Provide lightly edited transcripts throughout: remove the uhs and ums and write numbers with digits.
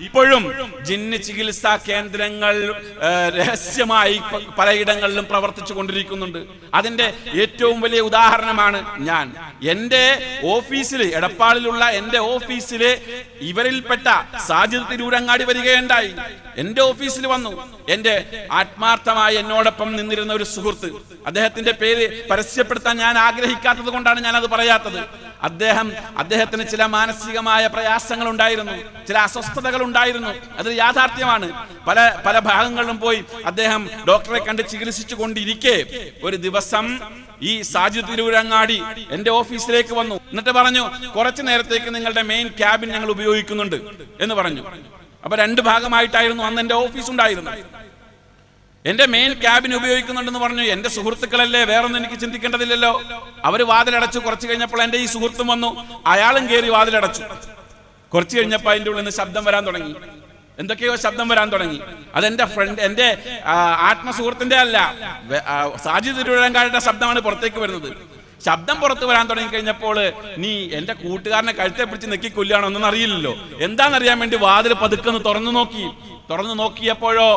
ഇപ്പോഴും ജിന്ന് ചികിത്സാ കേന്ദ്രങ്ങൾ രഹസ്യമായി പലയിടങ്ങളിലും പ്രവർത്തിച്ചു കൊണ്ടിരിക്കുന്നുണ്ട്. അതിന്റെ ഏറ്റവും വലിയ ഉദാഹരണമാണ് ഞാൻ. എൻ്റെ ഓഫീസിൽ, എടപ്പാളിലുള്ള എൻ്റെ ഓഫീസിൽ ഇവരിൽപ്പെട്ട സാജിദ് തിരൂരങ്ങാടി വരികയുണ്ടായി. എൻ്റെ ഓഫീസിൽ വന്നു. എൻ്റെ ആത്മാർത്ഥമായി എന്നോടൊപ്പം നിന്നിരുന്ന ഒരു സുഹൃത്ത്, അദ്ദേഹത്തിന്റെ പേര് പരസ്യപ്പെടുത്താൻ ഞാൻ ആഗ്രഹിക്കാത്തത് കൊണ്ടാണ് ഞാൻ അത് പറയാത്തത്. അദ്ദേഹത്തിന് ചില മാനസികമായ പ്രയാസങ്ങൾ ഉണ്ടായിരുന്നു, ചില അസ്വസ്ഥതകൾ ഉണ്ടായിരുന്നു. അത് യാഥാർത്ഥ്യമാണ്. പല ഭാഗങ്ങളിലും പോയി അദ്ദേഹം ഡോക്ടറെ കണ്ട് ചികിത്സിച്ചു കൊണ്ടിരിക്കെ ഒരു ദിവസം ഈ സാജിദ് തിരൂരങ്ങാടി എന്റെ ഓഫീസിലേക്ക് വന്നു. എന്നിട്ട് പറഞ്ഞു, കുറച്ചു നേരത്തേക്ക് നിങ്ങളുടെ മെയിൻ ക്യാബിൻ ഞങ്ങൾ ഉപയോഗിക്കുന്നുണ്ട് എന്ന് പറഞ്ഞു. അപ്പൊ 2 ഭാഗമായിട്ടായിരുന്നു അന്ന് എന്റെ ഓഫീസ് ഉണ്ടായിരുന്നത്. എന്റെ മെയിൻ ക്യാബിൻ ഉപയോഗിക്കുന്നുണ്ടെന്ന് പറഞ്ഞു. എന്റെ സുഹൃത്തുക്കളല്ലേ, വേറൊന്നും എനിക്ക് ചിന്തിക്കേണ്ടതില്ലല്ലോ. അവര് വാതിലടച്ചു. കുറച്ച് കഴിഞ്ഞപ്പോൾ എന്റെ ഈ സുഹൃത്തും വന്നു, അയാളും കയറി വാതിലടച്ചു. കുറച്ച് കഴിഞ്ഞപ്പോൾ അതിൻ്റെ ഉള്ളിൽ നിന്ന് ശബ്ദം വരാൻ തുടങ്ങി, എന്തൊക്കെയോ ശബ്ദം വരാൻ തുടങ്ങി. അതെന്റെ ഫ്രണ്ട്, എന്റെ ആത്മസുഹൃത്തിന്റെ അല്ല, സാജിദ് തിരൂരങ്ങാടിയുടെ ശബ്ദമാണ് പുറത്തേക്ക് വരുന്നത്. ശബ്ദം പുറത്തു വരാൻ തുടങ്ങി കഴിഞ്ഞപ്പോൾ നീ എന്റെ കൂട്ടുകാരനെ കഴുത്തെ പിടിച്ച് നെക്കി കൊല്ലുകയാണോ എന്നൊന്നും അറിയില്ലല്ലോ. എന്താണെന്നറിയാൻ വേണ്ടി വാതിൽ പതുക്കെ തുറന്നു നോക്കിയപ്പോഴോ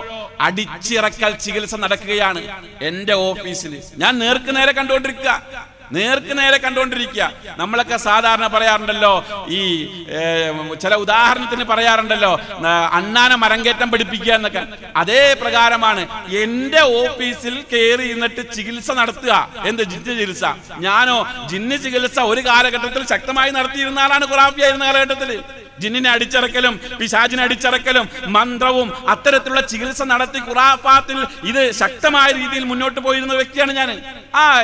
അടിച്ചിറക്കൽ ചികിത്സ നടക്കുകയാണ് എന്റെ ഓഫീസിൽ. ഞാൻ നേർക്ക് നേരെ കണ്ടുകൊണ്ടിരിക്കുക. നമ്മളൊക്കെ സാധാരണ പറയാറുണ്ടല്ലോ, ഈ ചില ഉദാഹരണത്തിന് പറയാറുണ്ടല്ലോ, അണ്ണാനെ മരങ്കേറ്റം പഠിപ്പിക്കുക എന്നൊക്കെ. അതേ പ്രകാരമാണ് എന്റെ ഓഫീസിൽ കയറി ഇരുന്നിട്ട് ചികിത്സ നടത്തുക. എന്ത് ജിന്ന് ചികിത്സ? ഞാനോ ജിന്ന് ചികിത്സ ഒരു കാലഘട്ടത്തിൽ ശക്തമായി നടത്തിയിരുന്ന ആളാണ്. ഖുറാഫിയായിരുന്ന കാലഘട്ടത്തിൽ ജിന്നിനെ അടിച്ചിറക്കലും പിശാചിനെ അടിച്ചിറക്കലും മന്ത്രവും അത്തരത്തിലുള്ള ചികിത്സ നടത്തി ഖുറാഫാത്തിൽ ഇത് ശക്തമായ രീതിയിൽ മുന്നോട്ട് പോയിരുന്ന വ്യക്തിയാണ് ഞാൻ.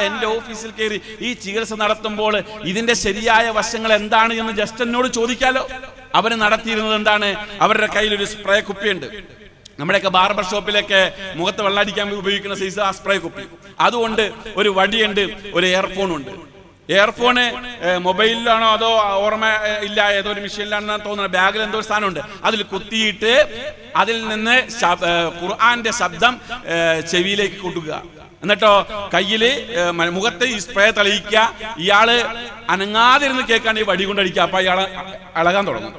എന്റെ ഓഫീസിൽ കയറി ഈ ചികിത്സ നടത്തുമ്പോൾ ഇതിന്റെ ശരിയായ വശങ്ങൾ എന്താണ് എന്ന് ജസ്റ്റ് എന്നോട് ചോദിക്കാലോ. അവര് നടത്തിയിരുന്നത് എന്താണ്? അവരുടെ കയ്യിൽ ഒരു സ്പ്രേ കുപ്പിയുണ്ട്. നമ്മുടെയൊക്കെ ബാർബർ ഷോപ്പിലൊക്കെ മുഖത്ത് വെള്ളടിക്കാൻ ഉപയോഗിക്കുന്ന സൈസ് ആ സ്പ്രേ കുപ്പി. അതുകൊണ്ട് ഒരു വടിയുണ്ട്, ഒരു ഇയർഫോണുണ്ട്. ഇയർഫോണ് മൊബൈലിലാണോ അതോ ഓർമ്മ ഇല്ല, ഏതോ ഒരു മെഷീനിലാണെന്ന് തോന്നുന്നത്. ബാഗിൽ എന്തോ ഒരു സാധനമുണ്ട്. അതിൽ കുത്തിയിട്ട് അതിൽ നിന്ന് ഖുർആന്റെ ശബ്ദം ചെവിയിലേക്ക് കൊടുക്കുക. എന്നിട്ടോ കയ്യില് മുഖത്ത് ഈ സ്പ്രേ തെളിയിക്കുക. ഇയാള് അനങ്ങാതിരുന്ന് കേൾക്കാൻ ഈ വടി കൊണ്ടടിക്കുക. അപ്പൊ ഇയാളെ ഇളകാൻ തുടങ്ങും.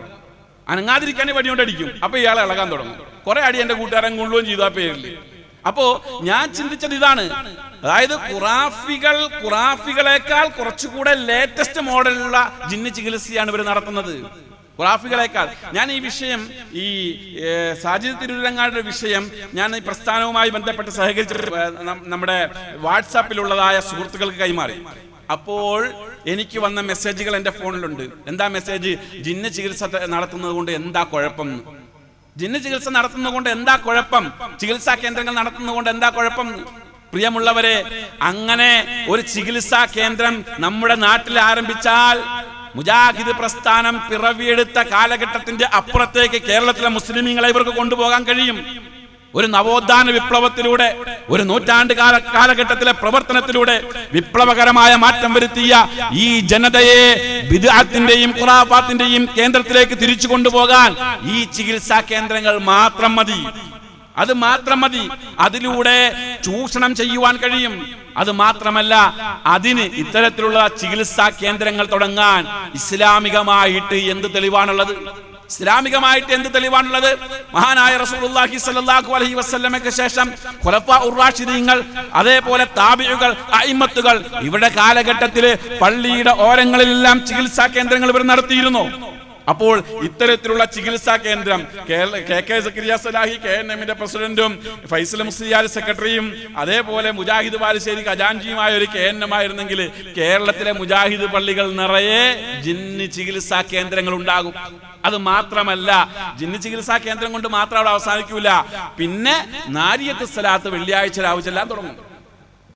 അനങ്ങാതിരിക്കാൻ ഈ വടി കൊണ്ടടിക്കും. അപ്പൊ ഇയാളെ ഇളകാൻ തുടങ്ങും. കുറെ അടി എന്റെ കൂട്ടുകാരൻ കൊള്ളുകയും ചെയ്തു ആ പേരിൽ. അപ്പോ ഞാൻ ചിന്തിച്ചത് ഇതാണ്, അതായത് ഖുറാഫികളെക്കാൾ കുറച്ചുകൂടെ ലേറ്റസ്റ്റ് മോഡലുള്ള ജിന്ന് ചികിത്സയാണ് ഇവർ നടത്തുന്നത്. ഖുറാഫികളെക്കാൾ. ഞാൻ ഈ വിഷയം, ഈ സാജിദ് തിരൂരങ്ങാടിയുടെ വിഷയം ഞാൻ ഈ പ്രസ്ഥാനവുമായി ബന്ധപ്പെട്ട് സഹകരിച്ചിട്ട് നമ്മുടെ വാട്സാപ്പിലുള്ളതായ സുഹൃത്തുക്കൾക്ക് കൈമാറി. അപ്പോൾ എനിക്ക് വന്ന മെസ്സേജുകൾ എൻ്റെ ഫോണിലുണ്ട്. എന്താ മെസ്സേജ്? ജിന്ന് ചികിത്സ നടത്തുന്നത് കൊണ്ട് എന്താ കുഴപ്പം? ജിന്ന് ചികിത്സ നടത്തുന്നത് കൊണ്ട് എന്താ കുഴപ്പം? ചികിത്സാ കേന്ദ്രങ്ങൾ നടത്തുന്നത് കൊണ്ട് എന്താ കുഴപ്പം? പ്രിയമുള്ളവരെ, അങ്ങനെ ഒരു ചികിത്സാ കേന്ദ്രം നമ്മുടെ നാട്ടിൽ ആരംഭിച്ചാൽ മുജാഹിദ് പ്രസ്ഥാനം പിറവിയെടുത്ത കാലഘട്ടത്തിന്റെ അപ്പുറത്തേക്ക് കേരളത്തിലെ മുസ്ലിമീങ്ങളെ ഇവർക്ക് കൊണ്ടുപോകാൻ കഴിയും. ഒരു നവോത്ഥാന വിപ്ലവത്തിലൂടെ, ഒരു നൂറ്റാണ്ട് കാലഘട്ടത്തിലെ പ്രവർത്തനത്തിലൂടെ വിപ്ലവകരമായ മാറ്റം വരുത്തിയ ഈ ജനതയെ ബിദ്അത്തിന്റെയും ഖുറാഫാത്തിന്റെയും കേന്ദ്രത്തിലേക്ക് തിരിച്ചു കൊണ്ടുപോകാൻ ഈ ചികിത്സാ കേന്ദ്രങ്ങൾ മാത്രം മതി. അത് മാത്രം മതി. അതിലൂടെ ചൂഷണം ചെയ്യുവാൻ കഴിയും. അത് മാത്രമല്ല, അതിന് ഇത്തരത്തിലുള്ള ചികിത്സാ കേന്ദ്രങ്ങൾ തുടങ്ങാൻ ഇസ്ലാമികമായിട്ട് എന്ത് തെളിവാണുള്ളത്? മഹാനായ റസൂലുള്ളാഹി സ്വല്ലല്ലാഹു അലൈഹി വസല്ലമയ്ക്ക് ശേഷം ഖുലഫാഉർ റാഷിദീങ്ങൾ, അതേപോലെ താബിഉകൾ, അഇമ്മത്തുകൾ, ഇവരുടെ കാലഘട്ടത്തിൽ പള്ളിയുടെ ഓരങ്ങളിലെല്ലാം ചികിത്സാ കേന്ദ്രങ്ങൾ ഇവർ നടത്തിയിരുന്നു. അപ്പോൾ ഇത്തരത്തിലുള്ള ചികിത്സാ കേന്ദ്രം KK സക്കരിയ സലാഹി KNMന്റെ പ്രസിഡന്റും ഫൈസൽ മുസ്ലിയാർ സെക്രട്ടറിയും അതേപോലെ മുജാഹിദ് ബാലുശ്ശേരി ഖജാൻജിയുമായ ഒരു KNM ആയിരുന്നെങ്കിൽ കേരളത്തിലെ മുജാഹിദ് പള്ളികൾ നിറയെ ജിന്ന് ചികിത്സാ കേന്ദ്രങ്ങൾ ഉണ്ടാകും. അത് മാത്രമല്ല, ജിന്ന് ചികിത്സാ കേന്ദ്രം കൊണ്ട് മാത്രം അവിടെ അവസാനിക്കൂല. പിന്നെ നാരിയത്ത് സ്വലാത്ത് വെള്ളിയാഴ്ച രാവ് ചെല്ലാൻ തുടങ്ങും.